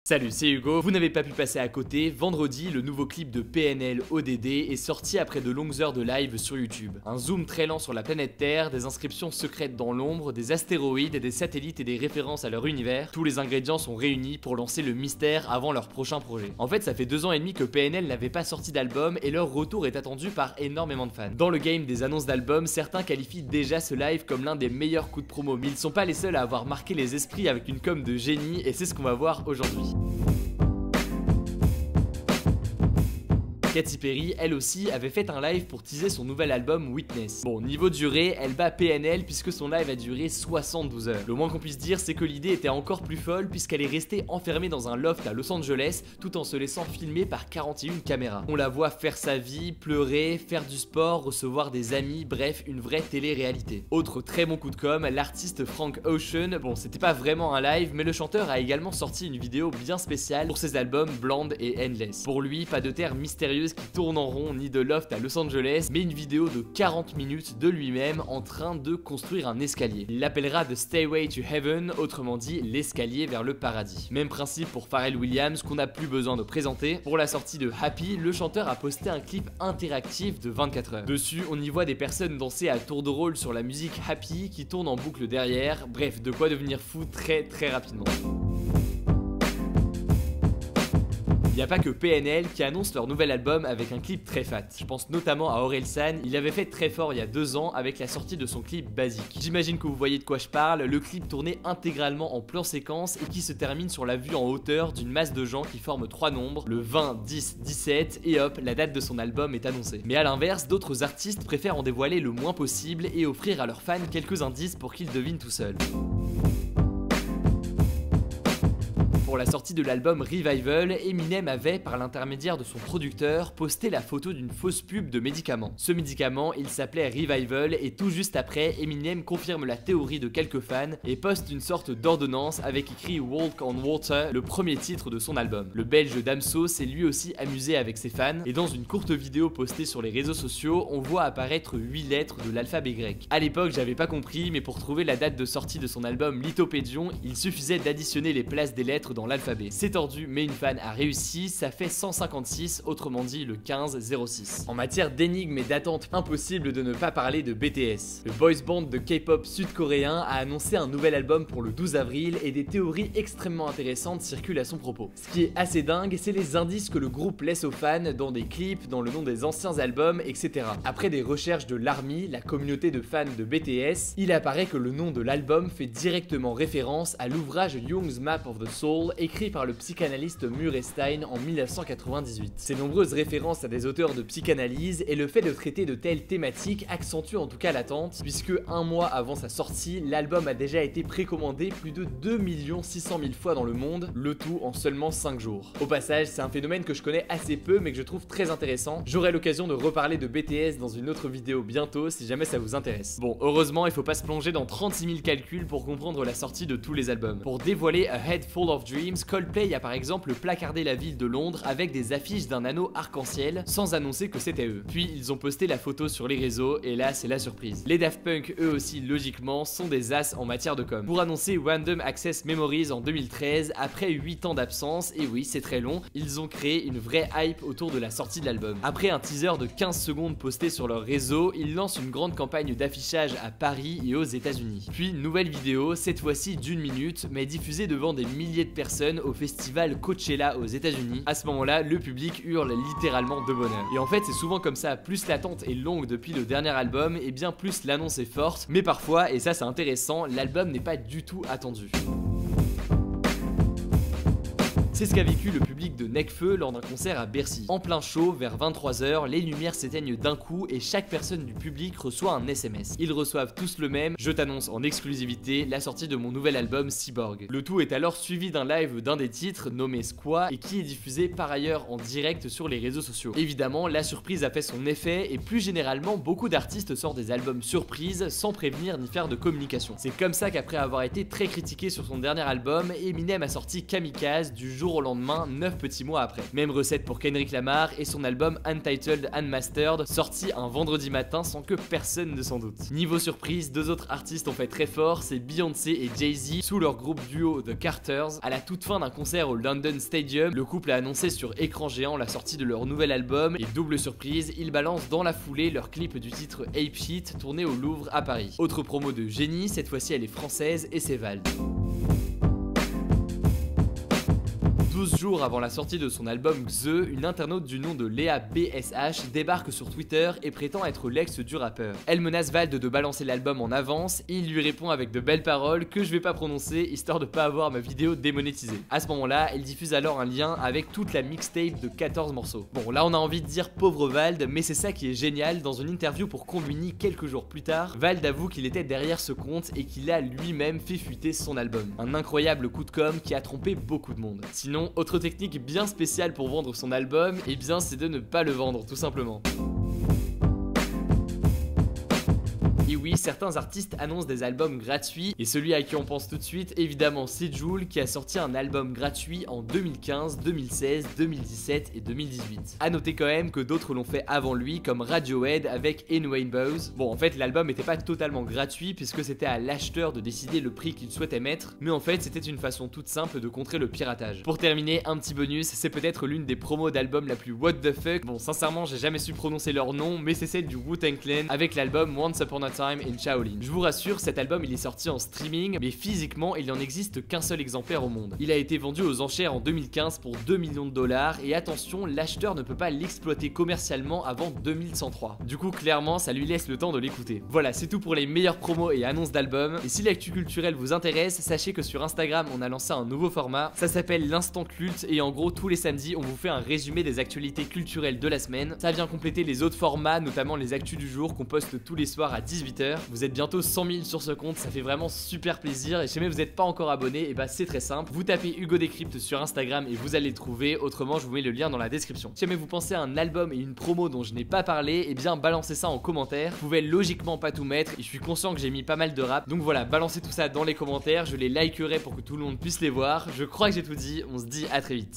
Salut, c'est Hugo. Vous n'avez pas pu passer à côté. Vendredi, le nouveau clip de PNL ODD est sorti après de longues heures de live sur YouTube. Un zoom très lent sur la planète Terre, des inscriptions secrètes dans l'ombre, des astéroïdes, des satellites et des références à leur univers. Tous les ingrédients sont réunis pour lancer le mystère avant leur prochain projet. En fait, ça fait 2 ans et demi que PNL n'avait pas sorti d'album et leur retour est attendu par énormément de fans. Dans le game des annonces d'albums, certains qualifient déjà ce live comme l'un des meilleurs coups de promo, mais ils sont pas les seuls à avoir marqué les esprits avec une com de génie et c'est ce qu'on va voir aujourd'hui. Katy Perry, elle aussi, avait fait un live pour teaser son nouvel album Witness. Bon, niveau durée, elle bat PNL puisque son live a duré 72 heures. Le moins qu'on puisse dire, c'est que l'idée était encore plus folle puisqu'elle est restée enfermée dans un loft à Los Angeles tout en se laissant filmer par 41 caméras. On la voit faire sa vie, pleurer, faire du sport, recevoir des amis, bref, une vraie télé-réalité. Autre très bon coup de com', l'artiste Frank Ocean, bon, c'était pas vraiment un live, mais le chanteur a également sorti une vidéo bien spéciale pour ses albums Blonde et Endless. Pour lui, pas de terre mystérieuse qui tourne en rond ni de loft à Los Angeles, mais une vidéo de 40 minutes de lui-même en train de construire un escalier. Il l'appellera The Stairway to Heaven, autrement dit l'escalier vers le paradis. Même principe pour Pharrell Williams qu'on n'a plus besoin de présenter. Pour la sortie de Happy, le chanteur a posté un clip interactif de 24 heures. Dessus, on y voit des personnes danser à tour de rôle sur la musique Happy qui tourne en boucle derrière. Bref, de quoi devenir fou très rapidement. Il n'y a pas que PNL qui annonce leur nouvel album avec un clip très fat. Je pense notamment à Orelsan, il avait fait très fort il y a 2 ans avec la sortie de son clip Basique. J'imagine que vous voyez de quoi je parle, le clip tourné intégralement en plan séquence et qui se termine sur la vue en hauteur d'une masse de gens qui forment 3 nombres, le 20, 10, 17 et hop, la date de son album est annoncée. Mais à l'inverse, d'autres artistes préfèrent en dévoiler le moins possible et offrir à leurs fans quelques indices pour qu'ils devinent tout seuls. Pour la sortie de l'album Revival, Eminem avait, par l'intermédiaire de son producteur, posté la photo d'une fausse pub de médicament. Ce médicament, il s'appelait Revival et tout juste après, Eminem confirme la théorie de quelques fans et poste une sorte d'ordonnance avec écrit Walk on Water, le premier titre de son album. Le belge Damso s'est lui aussi amusé avec ses fans et dans une courte vidéo postée sur les réseaux sociaux, on voit apparaître 8 lettres de l'alphabet grec. À l'époque, j'avais pas compris, mais pour trouver la date de sortie de son album Lithopédion, il suffisait d'additionner les places des lettres dans l'alphabet. C'est tordu, mais une fan a réussi, ça fait 156, autrement dit le 15-06. En matière d'énigmes et d'attentes, impossible de ne pas parler de BTS. Le boys band de K-pop sud-coréen a annoncé un nouvel album pour le 12 avril et des théories extrêmement intéressantes circulent à son propos. Ce qui est assez dingue, c'est les indices que le groupe laisse aux fans dans des clips, dans le nom des anciens albums, etc. Après des recherches de l'ARMY, la communauté de fans de BTS, il apparaît que le nom de l'album fait directement référence à l'ouvrage Jung's Map of the Soul, écrit par le psychanalyste Murray Stein en 1998. Ces nombreuses références à des auteurs de psychanalyse et le fait de traiter de telles thématiques accentue en tout cas l'attente, puisque 1 mois avant sa sortie, l'album a déjà été précommandé plus de 2 600 000 fois dans le monde, le tout en seulement 5 jours. Au passage, c'est un phénomène que je connais assez peu mais que je trouve très intéressant. J'aurai l'occasion de reparler de BTS dans une autre vidéo bientôt si jamais ça vous intéresse. Bon, heureusement, il faut pas se plonger dans 36 000 calculs pour comprendre la sortie de tous les albums. Pour dévoiler A Head Full of Dreams, Coldplay a par exemple placardé la ville de Londres avec des affiches d'un anneau arc-en-ciel sans annoncer que c'était eux. Puis ils ont posté la photo sur les réseaux et là c'est la surprise. Les Daft Punk eux aussi logiquement sont des as en matière de com. Pour annoncer Random Access Memories en 2013, après 8 ans d'absence, et oui c'est très long, ils ont créé une vraie hype autour de la sortie de l'album. Après un teaser de 15 secondes posté sur leur réseau, ils lancent une grande campagne d'affichage à Paris et aux États-Unis. Puis nouvelle vidéo, cette fois-ci d'1 minute, mais diffusée devant des milliers de personnes au festival Coachella aux États-Unis. À ce moment-là, le public hurle littéralement de bonheur. Et en fait, c'est souvent comme ça, plus l'attente est longue depuis le dernier album, et bien plus l'annonce est forte, mais parfois, et ça c'est intéressant, l'album n'est pas du tout attendu. C'est ce qu'a vécu le public de Nekfeu lors d'un concert à Bercy. En plein show, vers 23 h, les lumières s'éteignent d'un coup et chaque personne du public reçoit un SMS. Ils reçoivent tous le même, je t'annonce en exclusivité la sortie de mon nouvel album Cyborg. Le tout est alors suivi d'un live d'un des titres nommé Squat et qui est diffusé par ailleurs en direct sur les réseaux sociaux. Évidemment, la surprise a fait son effet et plus généralement, beaucoup d'artistes sortent des albums surprises sans prévenir ni faire de communication. C'est comme ça qu'après avoir été très critiqué sur son dernier album, Eminem a sorti Kamikaze du jour jour au lendemain, 9 petits mois après. Même recette pour Kendrick Lamar et son album Untitled Unmastered, sorti un vendredi matin sans que personne ne s'en doute. Niveau surprise, deux autres artistes ont fait très fort, c'est Beyoncé et Jay-Z sous leur groupe duo The Carters. À la toute fin d'un concert au London Stadium, le couple a annoncé sur écran géant la sortie de leur nouvel album et double surprise, ils balancent dans la foulée leur clip du titre Ape Shit tourné au Louvre à Paris. Autre promo de génie, cette fois-ci elle est française et c'est Vald. 12 jours avant la sortie de son album Xe, une internaute du nom de Léa BSH débarque sur Twitter et prétend être l'ex du rappeur. Elle menace Vald de balancer l'album en avance et il lui répond avec de belles paroles que je vais pas prononcer histoire de pas avoir ma vidéo démonétisée. À ce moment-là, elle diffuse alors un lien avec toute la mixtape de 14 morceaux. Bon, là on a envie de dire pauvre Vald, mais c'est ça qui est génial. Dans une interview pour Konbini quelques jours plus tard, Vald avoue qu'il était derrière ce compte et qu'il a lui-même fait fuiter son album. Un incroyable coup de com' qui a trompé beaucoup de monde. Sinon, autre technique bien spéciale pour vendre son album, et bien c'est de ne pas le vendre tout simplement. Et oui, certains artistes annoncent des albums gratuits, et celui à qui on pense tout de suite, évidemment, c'est Jul qui a sorti un album gratuit en 2015, 2016, 2017 et 2018. A noter quand même que d'autres l'ont fait avant lui, comme Radiohead avec In Rainbows. Bon, en fait, l'album n'était pas totalement gratuit puisque c'était à l'acheteur de décider le prix qu'il souhaitait mettre, mais en fait, c'était une façon toute simple de contrer le piratage. Pour terminer, un petit bonus, c'est peut-être l'une des promos d'albums la plus what the fuck. Bon, sincèrement, j'ai jamais su prononcer leur nom, mais c'est celle du Wu-Tang Clan avec l'album Once Upon a Time in Shaolin. Je vous rassure, cet album il est sorti en streaming, mais physiquement il n'en existe qu'un seul exemplaire au monde. Il a été vendu aux enchères en 2015 pour 2 millions de dollars et attention, l'acheteur ne peut pas l'exploiter commercialement avant 2103. Du coup, clairement, ça lui laisse le temps de l'écouter. Voilà, c'est tout pour les meilleures promos et annonces d'albums. Et si l'actu culturelle vous intéresse, sachez que sur Instagram on a lancé un nouveau format, ça s'appelle l'Instant Culte et en gros tous les samedis on vous fait un résumé des actualités culturelles de la semaine. Ça vient compléter les autres formats, notamment les actus du jour qu'on poste tous les soirs à 18h. Vous êtes bientôt 100 000 sur ce compte, ça fait vraiment super plaisir. Et si jamais vous n'êtes pas encore abonné, et bah c'est très simple. Vous tapez Hugo Décrypte sur Instagram et vous allez le trouver. Autrement, je vous mets le lien dans la description. Si jamais vous pensez à un album et une promo dont je n'ai pas parlé, et bien balancez ça en commentaire. Vous pouvez logiquement pas tout mettre et je suis conscient que j'ai mis pas mal de rap. Donc voilà, balancez tout ça dans les commentaires. Je les likerai pour que tout le monde puisse les voir. Je crois que j'ai tout dit. On se dit à très vite.